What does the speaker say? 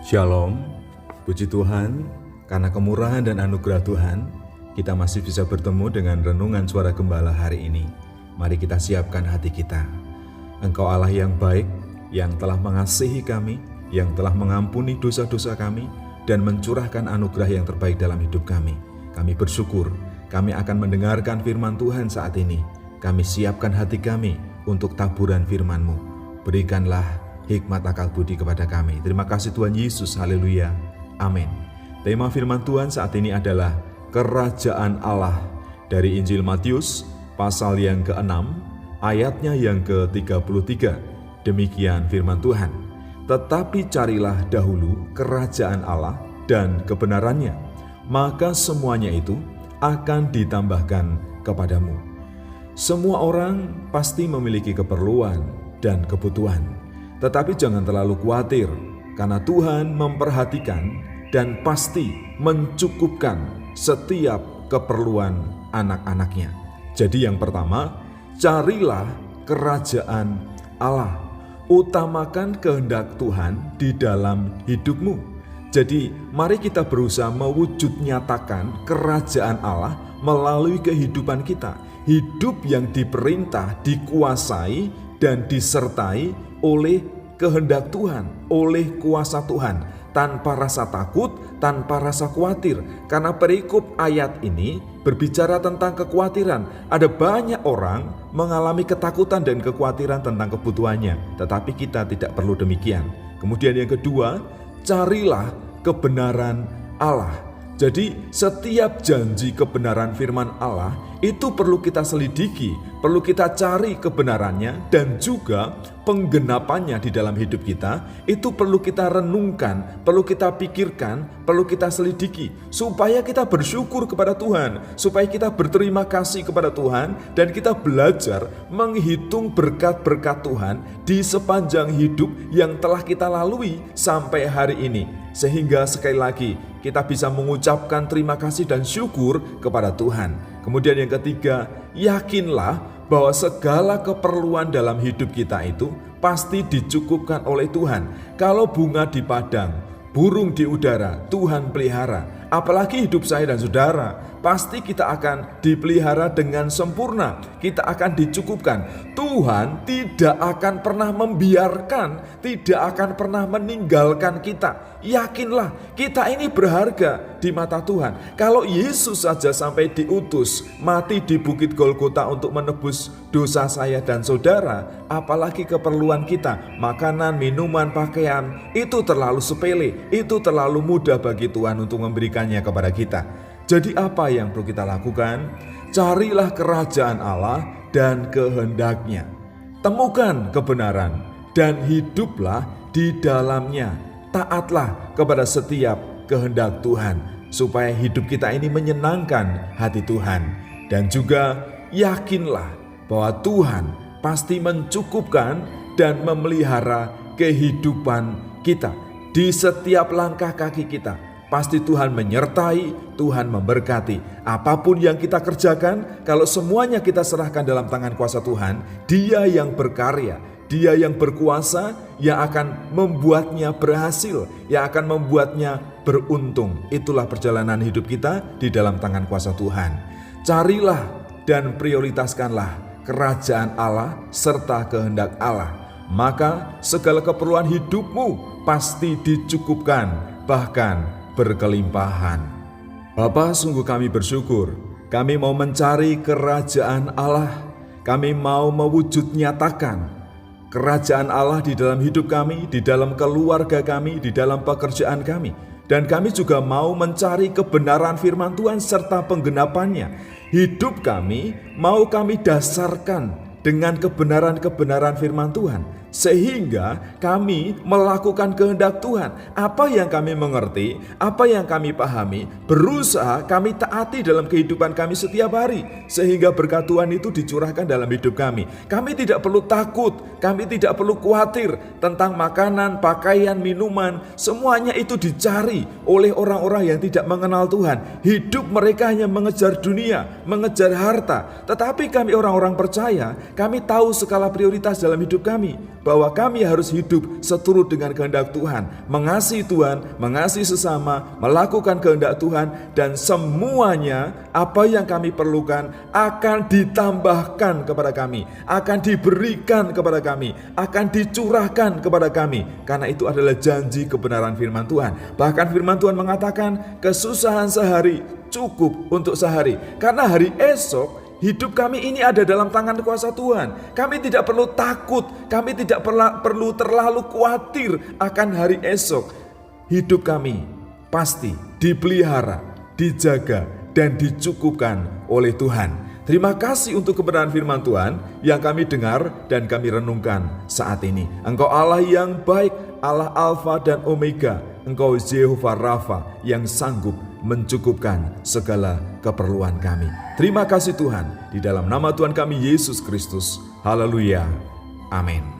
Shalom, puji Tuhan, karena kemurahan dan anugerah Tuhan, kita masih bisa bertemu dengan renungan suara gembala hari ini. Mari kita siapkan hati kita. Engkau Allah yang baik, yang telah mengasihi kami, yang telah mengampuni dosa-dosa kami, dan mencurahkan anugerah yang terbaik dalam hidup kami. Kami bersyukur, kami akan mendengarkan firman Tuhan saat ini. Kami siapkan hati kami untuk taburan firman-Mu. Berikanlah hikmat akal budi kepada kami. Terima kasih Tuhan Yesus, haleluya, amin. Tema firman Tuhan saat ini adalah Kerajaan Allah dari Injil Matius pasal yang ke-6 ayatnya yang ke-33. Demikian firman Tuhan. Tetapi carilah dahulu kerajaan Allah dan kebenarannya, maka semuanya itu akan ditambahkan kepadamu. Semua orang pasti memiliki keperluan dan kebutuhan. Tetapi jangan terlalu khawatir, karena Tuhan memperhatikan dan pasti mencukupkan setiap keperluan anak-anaknya. Jadi yang pertama, carilah kerajaan Allah. Utamakan kehendak Tuhan di dalam hidupmu. Jadi mari kita berusaha mewujud nyatakan kerajaan Allah melalui kehidupan kita. Hidup yang diperintah, dikuasai, dan disertai oleh kehendak Tuhan, oleh kuasa Tuhan, tanpa rasa takut, tanpa rasa khawatir. Karena perikop ayat ini berbicara tentang kekhawatiran. Ada banyak orang mengalami ketakutan dan kekhawatiran tentang kebutuhannya, tetapi kita tidak perlu demikian. Kemudian yang kedua, carilah kebenaran Allah. Jadi setiap janji kebenaran firman Allah itu perlu kita selidiki, perlu kita cari kebenarannya, dan juga penggenapannya di dalam hidup kita. Itu perlu kita renungkan, perlu kita pikirkan, perlu kita selidiki, supaya kita bersyukur kepada Tuhan, supaya kita berterima kasih kepada Tuhan, dan kita belajar menghitung berkat-berkat Tuhan di sepanjang hidup yang telah kita lalui sampai hari ini. Sehingga sekali lagi kita bisa mengucapkan terima kasih dan syukur kepada Tuhan. Kemudian yang ketiga, yakinlah bahwa segala keperluan dalam hidup kita itu pasti dicukupkan oleh Tuhan. Kalau bunga di padang, burung di udara, Tuhan pelihara. Apalagi hidup saya dan saudara, pasti kita akan dipelihara dengan sempurna. Kita akan dicukupkan. Tuhan tidak akan pernah membiarkan, tidak akan pernah meninggalkan kita. Yakinlah, kita ini berharga di mata Tuhan. Kalau Yesus saja sampai diutus mati di Bukit Golgota untuk menebus dosa saya dan saudara, apalagi keperluan kita, makanan, minuman, pakaian, itu terlalu sepele, itu terlalu mudah bagi Tuhan untuk memberikannya kepada kita. Jadi apa yang perlu kita lakukan? Carilah kerajaan Allah dan kehendaknya. Temukan kebenaran dan hiduplah di dalamnya. Taatlah kepada setiap kehendak Tuhan, supaya hidup kita ini menyenangkan hati Tuhan. Dan juga yakinlah bahwa Tuhan pasti mencukupkan dan memelihara kehidupan kita. Di setiap langkah kaki kita, pasti Tuhan menyertai, Tuhan memberkati. Apapun yang kita kerjakan, kalau semuanya kita serahkan dalam tangan kuasa Tuhan, Dia yang berkarya, Dia yang berkuasa, yang akan membuatnya berhasil, yang akan membuatnya beruntung. Itulah perjalanan hidup kita di dalam tangan kuasa Tuhan. Carilah dan prioritaskanlah kerajaan Allah serta kehendak Allah. Maka segala keperluan hidupmu pasti dicukupkan, bahkan berkelimpahan. Bapa, sungguh kami bersyukur. Kami mau mencari kerajaan Allah. Kami mau mewujud nyatakan kerajaan Allah di dalam hidup kami, di dalam keluarga kami, di dalam pekerjaan kami. Dan kami juga mau mencari kebenaran firman Tuhan serta penggenapannya. Hidup kami mau kami dasarkan dengan kebenaran-kebenaran firman Tuhan, sehingga kami melakukan kehendak Tuhan. Apa yang kami mengerti, apa yang kami pahami, berusaha kami taati dalam kehidupan kami setiap hari, sehingga berkat Tuhan itu dicurahkan dalam hidup kami. Kami tidak perlu takut, kami tidak perlu khawatir tentang makanan, pakaian, minuman. Semuanya itu dicari oleh orang-orang yang tidak mengenal Tuhan. Hidup mereka hanya mengejar dunia, mengejar harta. Tetapi kami orang-orang percaya, kami tahu skala prioritas dalam hidup kami. bahwa kami harus hidup seturut dengan kehendak Tuhan, mengasihi Tuhan, mengasihi sesama, melakukan kehendak Tuhan, dan semuanya apa yang kami perlukan akan ditambahkan kepada kami, akan diberikan kepada kami, akan dicurahkan kepada kami, karena itu adalah janji kebenaran firman Tuhan. Bahkan firman Tuhan mengatakan kesusahan sehari cukup untuk sehari, karena hari esok hidup kami ini ada dalam tangan kuasa Tuhan. Kami tidak perlu takut, kami tidak perlu terlalu khawatir akan hari esok. Hidup kami pasti dipelihara, dijaga, dan dicukupkan oleh Tuhan. Terima kasih untuk kebenaran firman Tuhan yang kami dengar dan kami renungkan saat ini. Engkau Allah yang baik, Allah Alfa dan Omega. Engkau Jehovah Rafa yang sanggup mencukupkan segala keperluan kami. Terima kasih Tuhan, di dalam nama Tuhan kami Yesus Kristus. Haleluya. Amin.